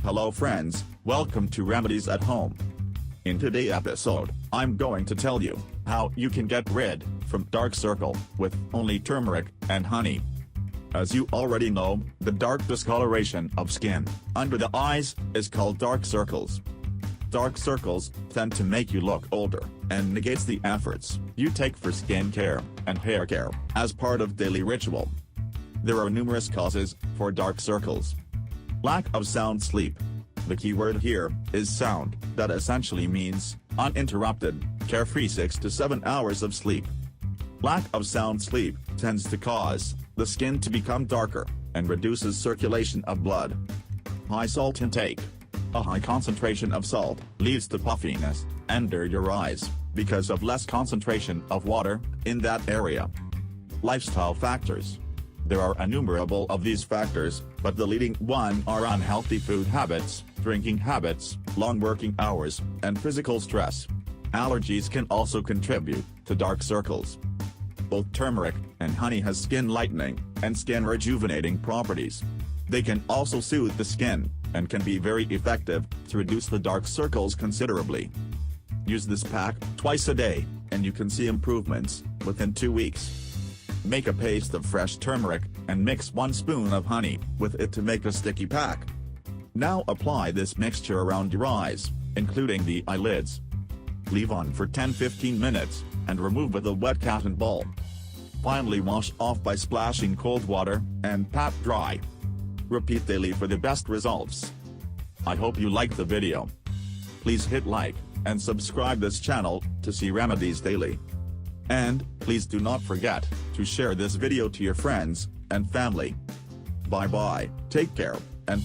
Hello friends, welcome to Remedies at Home. In today's episode, I'm going to tell you how you can get rid from dark circle with only turmeric and honey. As you already know, the dark discoloration of skin under the eyes is called dark circles. Dark circles tend to make you look older and negates the efforts you take for skin care and hair care as part of daily ritual. There are numerous causes for dark circles. Lack of sound sleep. The key word here is sound, that essentially means uninterrupted, carefree 6 to 7 hours of sleep. Lack of sound sleep tends to cause the skin to become darker and reduces circulation of blood. High salt intake. A high concentration of salt leads to puffiness under your eyes because of less concentration of water in that area. Lifestyle factors. There are innumerable of these factors, but the leading one are unhealthy food habits, drinking habits, long working hours, and physical stress. Allergies can also contribute to dark circles. Both turmeric and honey has skin lightening and skin rejuvenating properties. They can also soothe the skin, and can be very effective to reduce the dark circles considerably. Use this pack twice a day, and you can see improvements within 2 weeks. Make a paste of fresh turmeric, and mix 1 spoon of honey with it to make a sticky pack. Now apply this mixture around your eyes, including the eyelids. Leave on for 10-15 minutes, and remove with a wet cotton ball. Finally wash off by splashing cold water, and pat dry. Repeat daily for the best results. I hope you liked the video. Please hit like, and subscribe this channel to see Remedies daily. And, please do not forget to share this video to your friends and family. Bye bye, take care, and